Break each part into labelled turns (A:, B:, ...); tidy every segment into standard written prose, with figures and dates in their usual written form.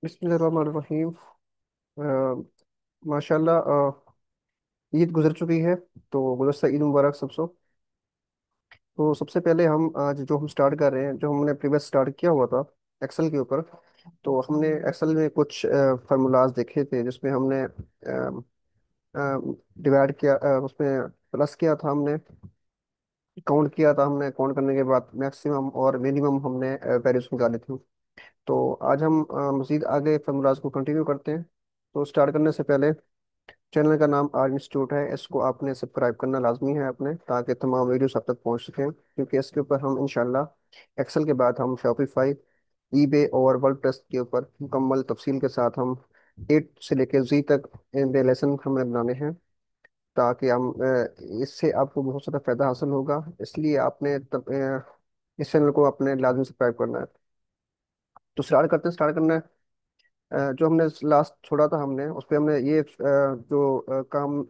A: बिस्मिल्लाहिर्रहमानिर्रहीम। माशाल्लाह। ईद गुजर चुकी है। तो गुज़श्ता ईद मुबारक सबको। तो सबसे पहले हम आज जो हम स्टार्ट कर रहे हैं, जो हमने प्रीवियस स्टार्ट किया हुआ था एक्सेल के ऊपर। तो हमने एक्सेल में कुछ फार्मूलाज देखे थे जिसमें हमने डिवाइड किया, उसमें प्लस किया था हमने, काउंट किया था हमने, काउंट करने के बाद मैक्सिमम और मिनिमम हमने वैल्यूज निकाली थी। तो आज हम मज़ीद आगे फार्मूलाज को कंटिन्यू करते हैं। तो स्टार्ट करने से पहले, चैनल का नाम आर्ट इंस्टीट्यूट है, इसको आपने सब्सक्राइब करना लाजमी है अपने, ताकि तमाम वीडियोस आप तक पहुंच सकें, क्योंकि इसके ऊपर हम इंशाल्लाह एक्सेल के बाद हम शॉपिफाई, ईबे और वर्डप्रेस के ऊपर मुकम्मल तफसील के साथ हम A से लेकर Z तक इनके लेसन हमें बनाने हैं, ताकि हम इससे आपको बहुत ज़्यादा फायदा हासिल होगा। इसलिए आपने इस चैनल को अपने लाजमी सब्सक्राइब करना है। तो स्टार्ट करना है। जो हमने लास्ट छोड़ा था, हमने उस पर हमने ये जो काम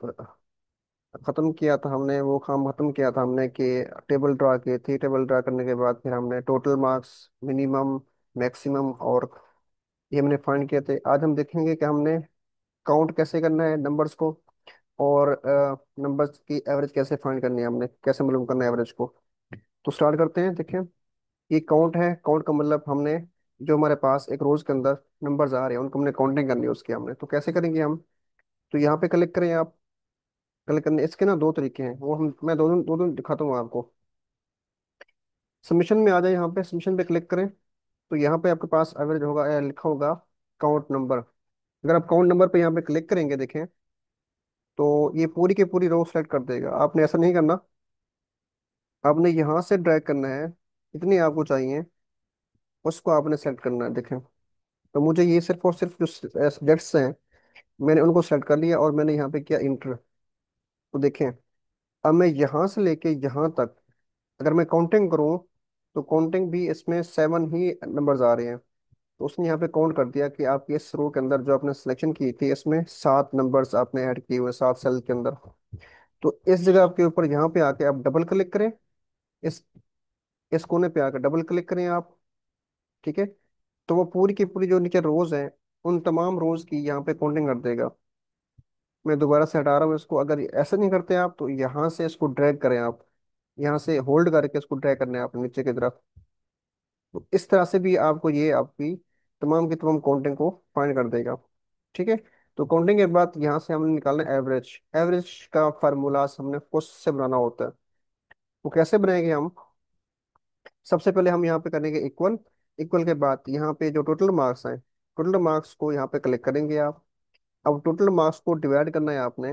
A: खत्म किया था, हमने वो काम खत्म किया था हमने कि टेबल ड्रा की थी। टेबल ड्रा करने के बाद फिर हमने टोटल मार्क्स, मिनिमम, मैक्सिमम और ये हमने फाइंड किए थे। आज हम देखेंगे कि हमने काउंट कैसे करना है नंबर्स को, और नंबर्स की एवरेज कैसे फाइंड करनी है, हमने कैसे मालूम करना है एवरेज को। तो स्टार्ट करते हैं। देखें, ये काउंट है। काउंट का मतलब हमने जो हमारे पास एक रोज के अंदर नंबर्स आ रहे हैं उनको हमने काउंटिंग करनी है उसकी। हमने तो कैसे करेंगे हम? तो यहाँ पे क्लिक करें आप। क्लिक करने इसके ना दो तरीके हैं, वो हम मैं दोनों दोनों दिखाता हूँ आपको। सबमिशन में आ जाए, यहाँ पे सबमिशन पे क्लिक करें। तो यहाँ पे आपके पास एवरेज होगा, लिखा होगा काउंट नंबर। अगर आप काउंट नंबर पे यहाँ पे क्लिक करेंगे, देखें, तो ये पूरी की पूरी रो सेलेक्ट कर देगा। आपने ऐसा नहीं करना, आपने यहाँ से ड्रैग करना है, जितनी आपको चाहिए उसको आपने सेलेक्ट करना है। देखें, तो मुझे ये सिर्फ और सिर्फ जो सब्जेक्ट्स हैं, मैंने उनको सेलेक्ट कर लिया और मैंने यहाँ पे किया इंटर। तो देखें, अब मैं यहाँ से लेके यहाँ तक अगर मैं काउंटिंग करूँ, तो काउंटिंग भी इसमें 7 ही नंबर्स आ रहे हैं। तो उसने यहाँ पे काउंट कर दिया कि आपकी इस रो के अंदर जो आपने सिलेक्शन की थी, इसमें 7 नंबर्स आपने ऐड किए हुए, 7 सेल के अंदर। तो इस जगह आपके ऊपर यहाँ पे आके आप डबल क्लिक करें। इस इस कोने पे आकर डबल क्लिक करें आप। ठीक है। तो वो पूरी की पूरी जो नीचे रोज हैं, उन तमाम रोज की यहाँ पे काउंटिंग कर देगा। मैं दोबारा से हटा रहा हूँ इसको। अगर ऐसा नहीं करते आप, तो यहाँ से इसको ड्रैग करें आप, यहाँ से होल्ड करके इसको ड्रैग करना है आप नीचे की तरफ। तो इस तरह से भी आपको ये आपकी तमाम की तमाम काउंटिंग को फाइंड कर देगा। ठीक है। तो काउंटिंग के बाद यहाँ से हमने निकालना है एवरेज। एवरेज का फार्मूला हमने खुद से बनाना होता है। वो कैसे बनाएंगे हम? सबसे पहले हम यहाँ पे करेंगे इक्वल। इक्वल के बाद यहाँ पे जो टोटल मार्क्स हैं, टोटल मार्क्स को यहाँ पे क्लिक करेंगे आप। अब टोटल मार्क्स को डिवाइड करना है आपने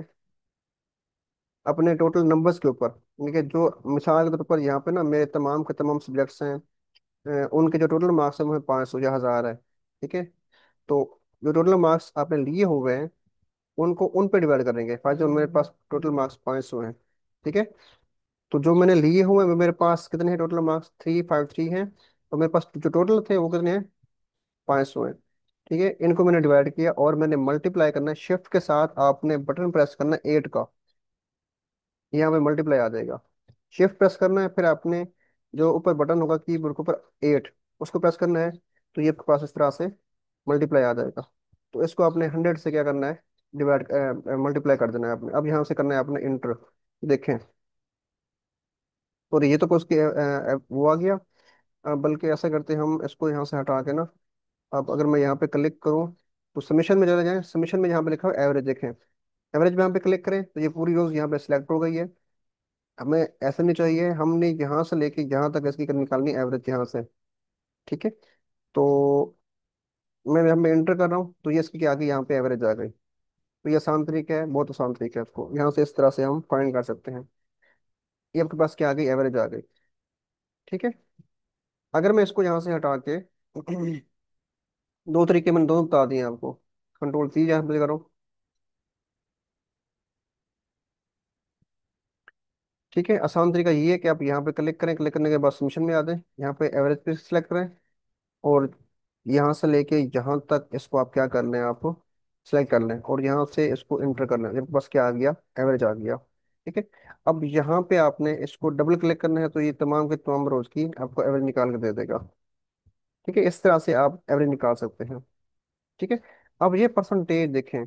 A: अपने टोटल नंबर्स के ऊपर। यानी कि जो मिसाल के तौर पर यहाँ पे ना मेरे तमाम के तमाम सब्जेक्ट्स हैं, उनके जो टोटल मार्क्स हैं वो 500 या 1000 है। ठीक है। तो जो टोटल मार्क्स आपने लिए हुए हैं, उनको उन पे डिवाइड करेंगे। फाइव जो मेरे पास टोटल मार्क्स 500 हैं। ठीक है। तो जो मैंने लिए हुए हैं, मेरे पास कितने हैं टोटल मार्क्स? 353 हैं। और मेरे पास जो टोटल थे वो कितने हैं? 500 हैं। ठीक है। इनको मैंने डिवाइड किया और मैंने मल्टीप्लाई करना है। शिफ्ट के साथ आपने बटन प्रेस करना है 8 का, यहाँ पे मल्टीप्लाई आ जाएगा। शिफ्ट प्रेस करना है, फिर आपने जो ऊपर बटन होगा कीबोर्ड के ऊपर 8, उसको प्रेस करना है। तो ये आपके पास इस तरह से मल्टीप्लाई आ जाएगा। तो इसको आपने 100 से क्या करना है? डिवाइड, मल्टीप्लाई कर देना है आपने। अब यहाँ से करना है आपने इंटर। देखें, और ये तो उसके वो आ गया। बल्कि ऐसा करते हैं हम, इसको यहाँ से हटा के ना, अब अगर मैं यहाँ पे क्लिक करूँ, तो सबमिशन में चले जाएं। सबमिशन में यहाँ पे लिखा हुआ एवरेज, देखें, एवरेज में यहाँ पे क्लिक करें तो ये पूरी रोज यहाँ पे सिलेक्ट हो गई है। हमें ऐसा नहीं चाहिए, हमने यहाँ से लेके यहाँ तक इसकी निकालनी एवरेज यहाँ से। ठीक है। तो मैं यहाँ पे एंटर कर रहा हूँ, तो ये इसकी क्या आ गई? यहाँ पे एवरेज आ गई। तो ये आसान तरीका है, बहुत आसान तरीका है। इसको यहाँ से इस तरह से हम फाइंड कर सकते हैं। ये आपके पास क्या आ गई? एवरेज आ गई। ठीक है। अगर मैं इसको यहाँ से हटा के दो तरीके मैंने दोनों बता दिए आपको। कंट्रोल 3 यहाँ पे करो। ठीक है। आसान तरीका ये है कि आप यहाँ पे क्लिक करें, क्लिक करने के बाद सबमिशन में आ जाएं, यहाँ पे एवरेज पे सिलेक्ट करें, और यहाँ से लेके यहाँ तक इसको आप क्या कर लें, आप सिलेक्ट कर लें, और यहाँ से इसको इंटर कर लें। जब बस क्या आ गया? एवरेज आ गया। ठीक है। अब यहाँ पे आपने इसको डबल क्लिक करना है, तो ये तमाम के तमाम रोज की आपको एवरेज निकाल के दे देगा। ठीक है। इस तरह से आप एवरेज निकाल सकते हैं। ठीक है। अब ये परसेंटेज देखें,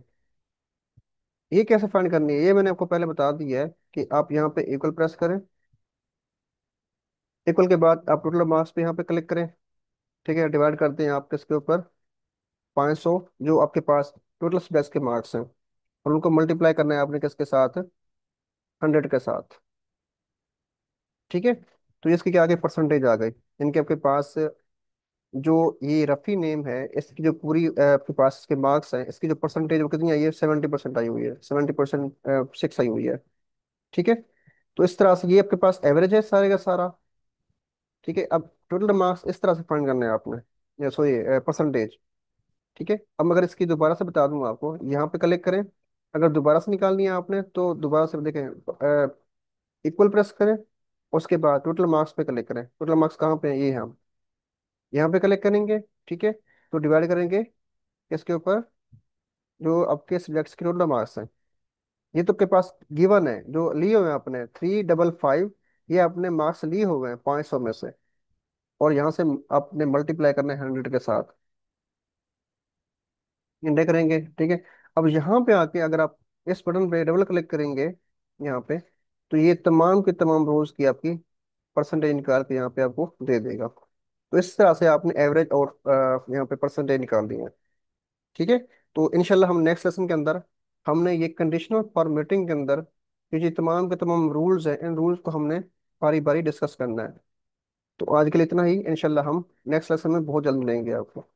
A: ये कैसे फाइंड करनी है, ये मैंने आपको पहले बता दिया है कि आप यहाँ पे इक्वल प्रेस करें। इक्वल के बाद आप टोटल मार्क्स पे यहाँ पे क्लिक करें। ठीक है, डिवाइड करते हैं आप किसके ऊपर, 500 जो आपके पास टोटल सब्जेक्ट्स के मार्क्स हैं, और उनको मल्टीप्लाई करना है आपने किसके साथ, 100 के साथ। ठीक है। तो ये इसकी क्या आ गई, परसेंटेज आ गई। इनके आपके पास जो ये रफी नेम है, इसकी जो पूरी आपके पास इसके मार्क्स हैं, इसकी जो परसेंटेज वो कितनी आई है, 70% आई हुई है, 70% 6 आई हुई है। ठीक है। तो इस तरह से ये आपके पास एवरेज है सारे का सारा। ठीक है। अब टोटल मार्क्स इस तरह से फाइंड करने हैं आपने, या सॉरी परसेंटेज। ठीक है। अब अगर इसकी दोबारा से बता दूं आपको, यहाँ पे क्लिक करें। अगर दोबारा से निकालनी है आपने तो दोबारा से देखें, इक्वल प्रेस करें। उसके बाद टोटल मार्क्स पे क्लिक करें। टोटल मार्क्स कहाँ पे हैं, ये हम यहाँ पे क्लिक करेंगे। ठीक है। तो डिवाइड करेंगे इसके ऊपर जो आपके सब्जेक्ट्स के टोटल मार्क्स हैं। ये तो आपके पास गिवन है, जो लिए हुए हैं आपने 355, ये आपने मार्क्स लिए हुए हैं 500 में से, और यहाँ से आपने मल्टीप्लाई करना है 100 के साथ। इंटर करेंगे। ठीक है। अब यहाँ पे आके अगर आप इस बटन पे डबल क्लिक करेंगे यहाँ पे, तो ये तमाम के तमाम रोज की आपकी परसेंटेज निकाल के यहाँ पे आपको दे देगा। तो इस तरह से आपने एवरेज और यहाँ पे परसेंटेज निकाल दी है। ठीक है। तो इनशाला हम नेक्स्ट लेसन के अंदर हमने ये कंडीशनल फॉर्मेटिंग के अंदर ये जो तमाम के तमाम रूल्स हैं, इन रूल्स को हमने बारी बारी डिस्कस करना है। तो आज के लिए इतना ही, इनशाला हम नेक्स्ट लेसन में बहुत जल्द मिलेंगे आपको।